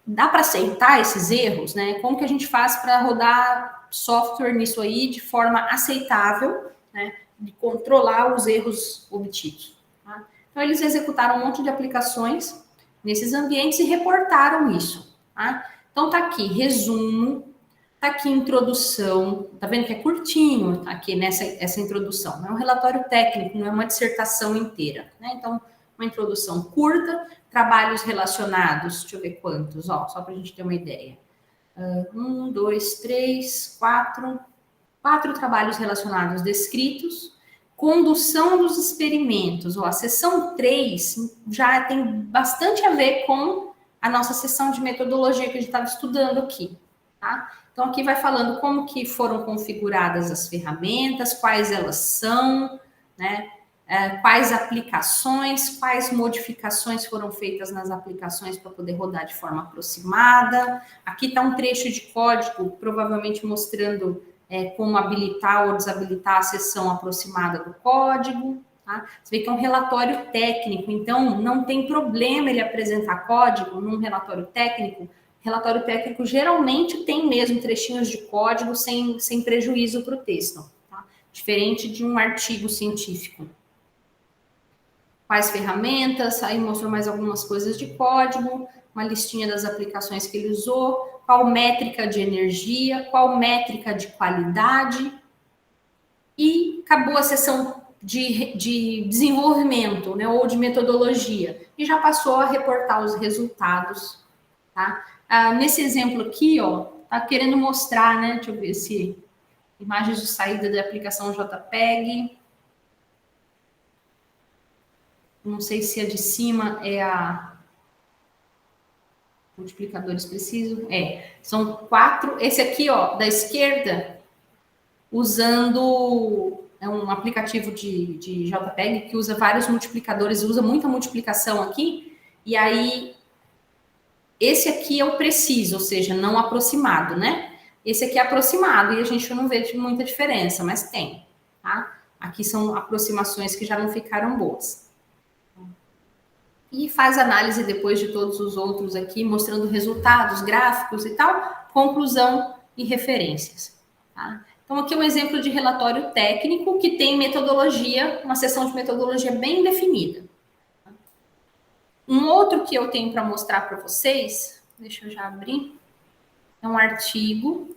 Speaker 1: dá para aceitar esses erros, né? Como que a gente faz para rodar software nisso aí de forma aceitável, né? De controlar os erros obtidos. Tá? Então, eles executaram um monte de aplicações nesses ambientes e reportaram isso. Tá? Então, tá aqui, resumo. Tá aqui introdução, tá vendo que é curtinho aqui essa introdução. Não é um relatório técnico, não é uma dissertação inteira, né? Então, uma introdução curta, trabalhos relacionados, deixa eu ver quantos, só para a gente ter uma ideia. 1, 2, 3, 4 trabalhos relacionados descritos, condução dos experimentos. A seção 3 já tem bastante a ver com a nossa seção de metodologia que a gente estava estudando aqui, tá? Então, aqui vai falando como que foram configuradas as ferramentas, quais elas são, né? Quais aplicações, quais modificações foram feitas nas aplicações para poder rodar de forma aproximada. Aqui está um trecho de código, provavelmente mostrando como habilitar ou desabilitar a seção aproximada do código. Tá? Você vê que é um relatório técnico, então não tem problema ele apresentar código num relatório técnico. Relatório técnico geralmente tem mesmo trechinhos de código sem prejuízo para o texto, tá? Diferente de um artigo científico. Quais ferramentas, aí mostrou mais algumas coisas de código, uma listinha das aplicações que ele usou, qual métrica de energia, qual métrica de qualidade, e acabou a sessão de desenvolvimento, né, ou de metodologia, e já passou a reportar os resultados, tá? Nesse exemplo aqui, tá querendo mostrar, né, deixa eu ver se imagens de saída da aplicação JPEG. Não sei se a de cima é a multiplicadores preciso. São 4. Esse aqui, da esquerda, usando um aplicativo de JPEG que usa vários multiplicadores, usa muita multiplicação aqui. E aí, esse aqui é o preciso, ou seja, não aproximado, né? Esse aqui é aproximado e a gente não vê muita diferença, mas tem, tá? Aqui são aproximações que já não ficaram boas. e faz análise depois de todos os outros aqui, mostrando resultados, gráficos e tal, conclusão e referências. Tá? Então, aqui é um exemplo de relatório técnico que tem metodologia, uma seção de metodologia bem definida. Um outro que eu tenho para mostrar para vocês, deixa eu já abrir, é um artigo.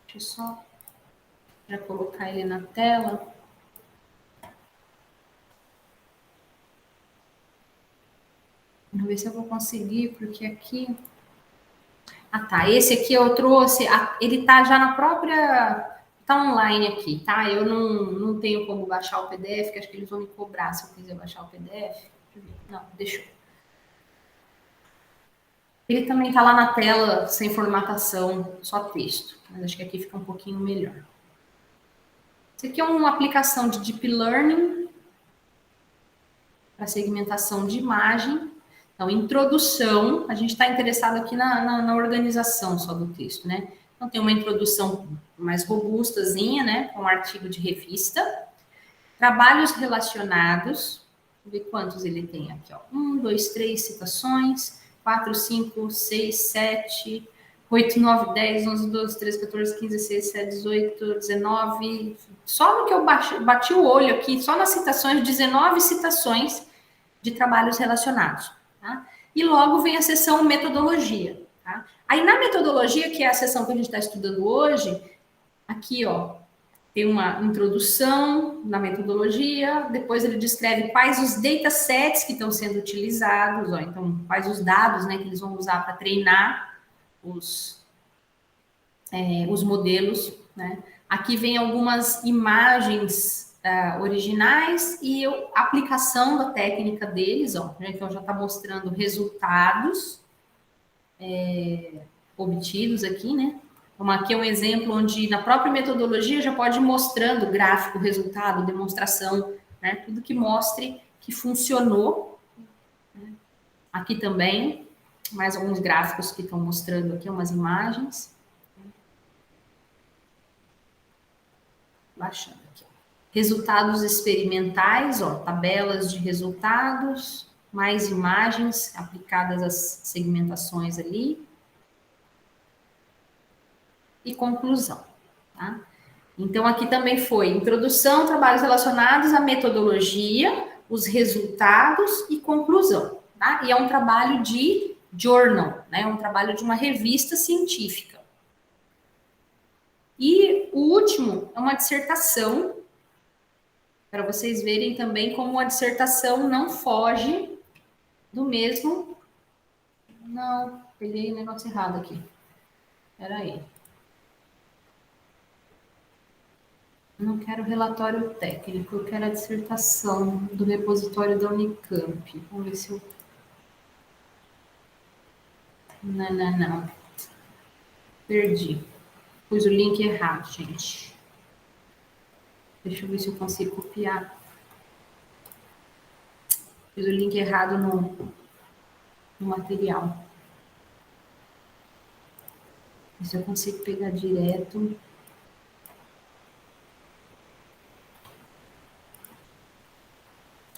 Speaker 1: Deixa eu só já colocar ele na tela. Vamos ver se eu vou conseguir, porque aqui... Ah, tá. Esse aqui eu trouxe, ele tá já na própria... Tá online aqui, tá? Eu não tenho como baixar o PDF, que acho que eles vão me cobrar se eu quiser baixar o PDF. Não, deixa eu... Ele também tá lá na tela, sem formatação, só texto. Mas acho que aqui fica um pouquinho melhor. Isso aqui é uma aplicação de Deep Learning para segmentação de imagem. Então, introdução, a gente está interessado aqui na organização só do texto, né? Então, tem uma introdução mais robustazinha, né? Com um artigo de revista. Trabalhos relacionados, vamos ver quantos ele tem aqui, ó. 1, 2, 3 citações, 4, 5, 6, 7, 8, 9, 10, 11, 12, 13, 14, 15, 16, 17, 18, 19. Só no que eu bati o olho aqui, só nas citações, 19 citações de trabalhos relacionados. Tá? E logo vem a seção metodologia. Tá? Aí na metodologia, que é a seção que a gente está estudando hoje, aqui, ó, tem uma introdução na metodologia, depois ele descreve quais os datasets que estão sendo utilizados, ó, então quais os dados, né, que eles vão usar para treinar os modelos, né? Aqui vem algumas imagens originais e a aplicação da técnica deles, ó, né? Então já está mostrando resultados obtidos aqui, né? Então, aqui é um exemplo onde na própria metodologia já pode ir mostrando gráfico, resultado, demonstração, né? Tudo que mostre que funcionou. Né? Aqui também, mais alguns gráficos que estão mostrando aqui, umas imagens. Baixando aqui. Resultados experimentais, ó, tabelas de resultados, mais imagens aplicadas às segmentações ali. E conclusão, tá? Então, aqui também foi introdução, trabalhos relacionados à metodologia, os resultados e conclusão, tá? E é um trabalho de journal, né? É um trabalho de uma revista científica. E o último é uma dissertação, para vocês verem também como a dissertação não foge do mesmo... Não, peguei o negócio errado aqui. Espera aí. Não quero relatório técnico, eu quero a dissertação do repositório da Unicamp. Vamos ver se eu... Não. Perdi. Pus o link errado, gente. Deixa eu ver se eu consigo copiar. Pus o link errado no material. Ver se eu consigo pegar direto.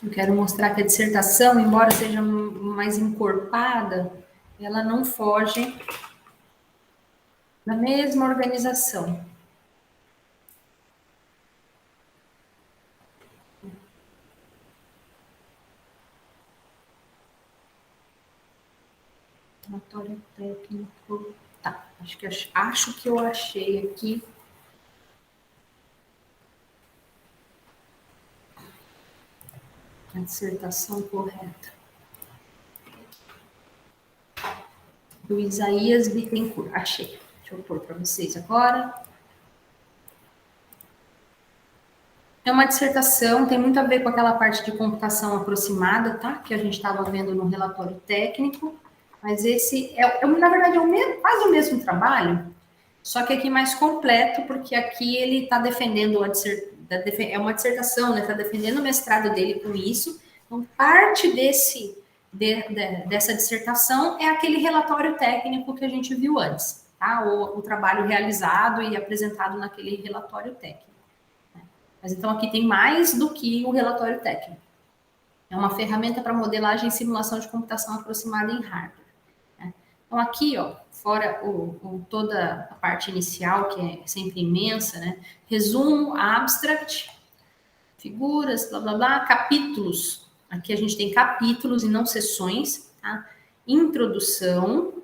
Speaker 1: Eu quero mostrar que a dissertação, embora seja mais encorpada, ela não foge da mesma organização. Relatório técnico. Tá, acho que eu achei aqui. A dissertação correta. Do Isaías Bittencourt. Achei. Deixa eu pôr para vocês agora. É uma dissertação, tem muito a ver com aquela parte de computação aproximada, tá? Que a gente estava vendo no relatório técnico. Mas esse na verdade, quase o mesmo trabalho, só que aqui mais completo, porque aqui ele está defendendo é uma dissertação, né? Está defendendo o mestrado dele com isso. Então, parte dessa dissertação é aquele relatório técnico que a gente viu antes, tá? O trabalho realizado e apresentado naquele relatório técnico. Mas então aqui tem mais do que o relatório técnico. É uma ferramenta para modelagem e simulação de computação aproximada em hardware. Né? Então aqui, ó, fora toda a parte inicial, que é sempre imensa, né? Resumo, abstract, figuras, blá, blá, blá, capítulos. Aqui a gente tem capítulos e não sessões, tá? Introdução,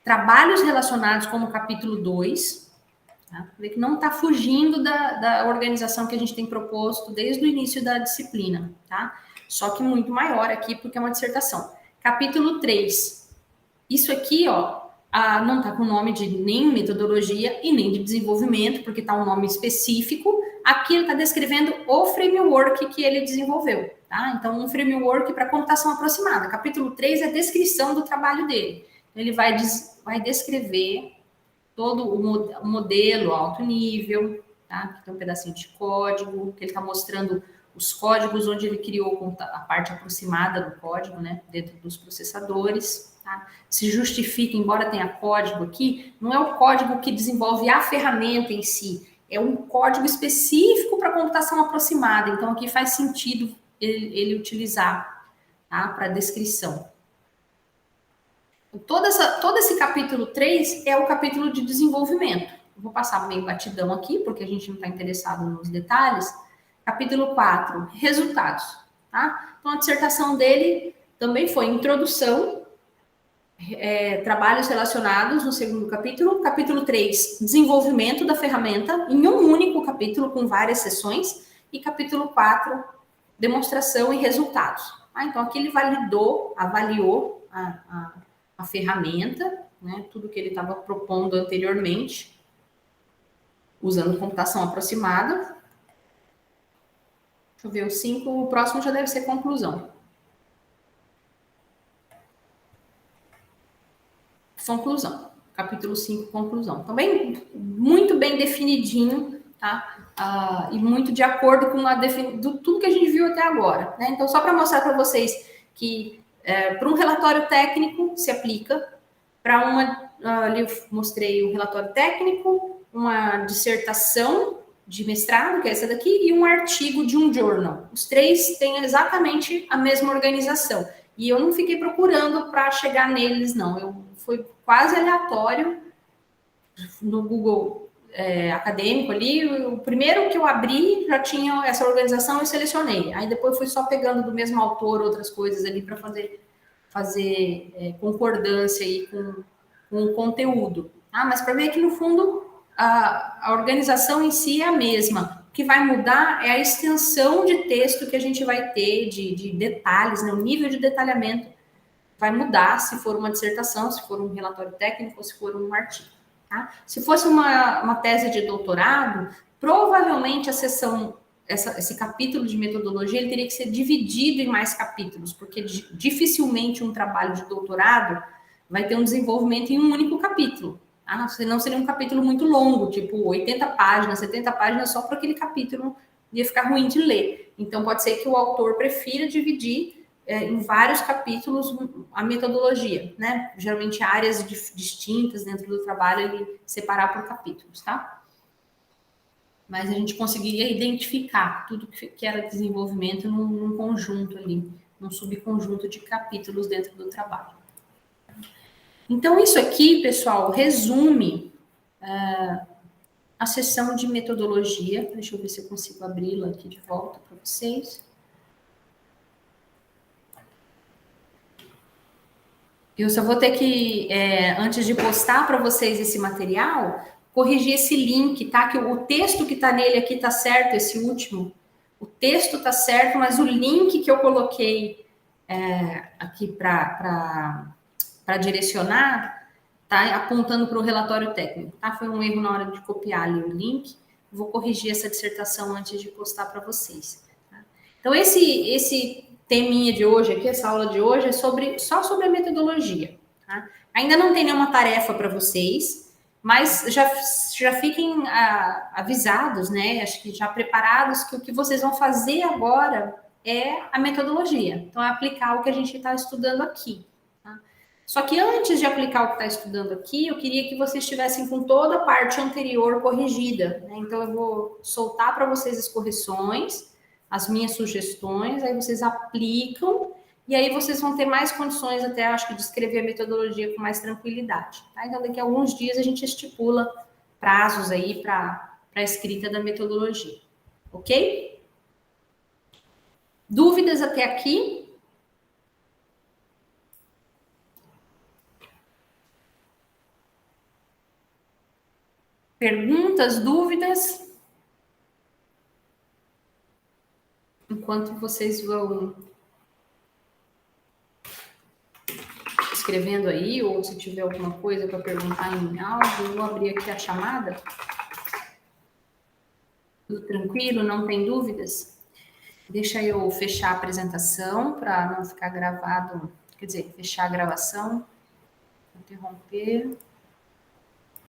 Speaker 1: trabalhos relacionados como capítulo 2, tá? Que não está fugindo da organização que a gente tem proposto desde o início da disciplina, tá? Só que muito maior aqui, porque é uma dissertação. Capítulo 3. Isso aqui, ó, não está com nome de nem metodologia e nem de desenvolvimento, porque está um nome específico. Aqui ele está descrevendo o framework que ele desenvolveu, tá? Então, um framework para computação aproximada. Capítulo 3 é a descrição do trabalho dele. Ele vai descrever todo o modelo alto nível, tá? Que tem um pedacinho de código, que ele está mostrando os códigos onde ele criou a parte aproximada do código, né? Dentro dos processadores, tá? Se justifica, embora tenha código aqui, não é o código que desenvolve a ferramenta em si, é um código específico para computação aproximada. Então, aqui faz sentido ele utilizar, tá? Para descrição. Todo esse capítulo 3 é o capítulo de desenvolvimento. Eu vou passar meio batidão aqui, porque a gente não está interessado nos detalhes. Capítulo 4, resultados. Tá? Então, a dissertação dele também foi introdução, trabalhos relacionados no segundo capítulo. Capítulo 3, desenvolvimento da ferramenta, em um único capítulo, com várias sessões. E capítulo 4, demonstração e resultados. Tá? Então, aqui ele avaliou a ferramenta, né, tudo que ele estava propondo anteriormente, usando computação aproximada. Deixa eu ver, o 5, o próximo já deve ser conclusão. Conclusão, capítulo 5, conclusão. Também muito bem definidinho, tá? E muito de acordo com tudo que a gente viu até agora, né? Então, só para mostrar para vocês que para um relatório técnico se aplica, para ali eu mostrei um relatório técnico, uma dissertação de mestrado, que é essa daqui, e um artigo de um journal. Os três têm exatamente a mesma organização. E eu não fiquei procurando para chegar neles, não. Foi quase aleatório no Google acadêmico ali. O primeiro que eu abri já tinha essa organização e selecionei. Aí depois fui só pegando do mesmo autor outras coisas ali para fazer concordância aí com o conteúdo. Mas para ver que, no fundo, a organização em si é a mesma. O que vai mudar é a extensão de texto que a gente vai ter, de detalhes, né? O nível de detalhamento vai mudar se for uma dissertação, se for um relatório técnico ou se for um artigo. Tá? Se fosse uma tese de doutorado, provavelmente a seção, esse capítulo de metodologia, ele teria que ser dividido em mais capítulos, porque dificilmente um trabalho de doutorado vai ter um desenvolvimento em um único capítulo. Tá? Senão seria um capítulo muito longo, tipo 80 páginas, 70 páginas só para aquele capítulo, ia ficar ruim de ler. Então, pode ser que o autor prefira dividir em vários capítulos a metodologia, né? Geralmente áreas distintas dentro do trabalho, ele separar por capítulos, tá? Mas a gente conseguiria identificar tudo que era desenvolvimento num conjunto ali, num subconjunto de capítulos dentro do trabalho. Então, isso aqui, pessoal, resume a sessão de metodologia. Deixa eu ver se eu consigo abri-la aqui de volta para vocês. Eu só vou ter que, antes de postar para vocês esse material, corrigir esse link, tá? Que o texto que está nele aqui está certo, esse último. O texto está certo, mas o link que eu coloquei aqui para direcionar está apontando para o relatório técnico, tá? Foi um erro na hora de copiar ali o link. Vou corrigir essa dissertação antes de postar para vocês. Tá? Então, esse teminha de hoje aqui, essa aula de hoje, é só sobre a metodologia. Tá? Ainda não tem nenhuma tarefa para vocês, mas já fiquem avisados, né? Acho que já preparados que o que vocês vão fazer agora é a metodologia. Então, é aplicar o que a gente está estudando aqui. Tá? Só que antes de aplicar o que está estudando aqui, eu queria que vocês estivessem com toda a parte anterior corrigida, né? Então, eu vou soltar para vocês as correções, as minhas sugestões, aí vocês aplicam, e aí vocês vão ter mais condições até, acho que, de escrever a metodologia com mais tranquilidade. Tá? Então, daqui a alguns dias a gente estipula prazos aí para a escrita da metodologia. Ok? Dúvidas até aqui? Perguntas, dúvidas? Enquanto vocês vão escrevendo aí, ou se tiver alguma coisa para perguntar em áudio, eu vou abrir aqui a chamada. Tudo tranquilo? Não tem dúvidas? Deixa eu fechar a apresentação para não ficar gravado, quer dizer, fechar a gravação, interromper.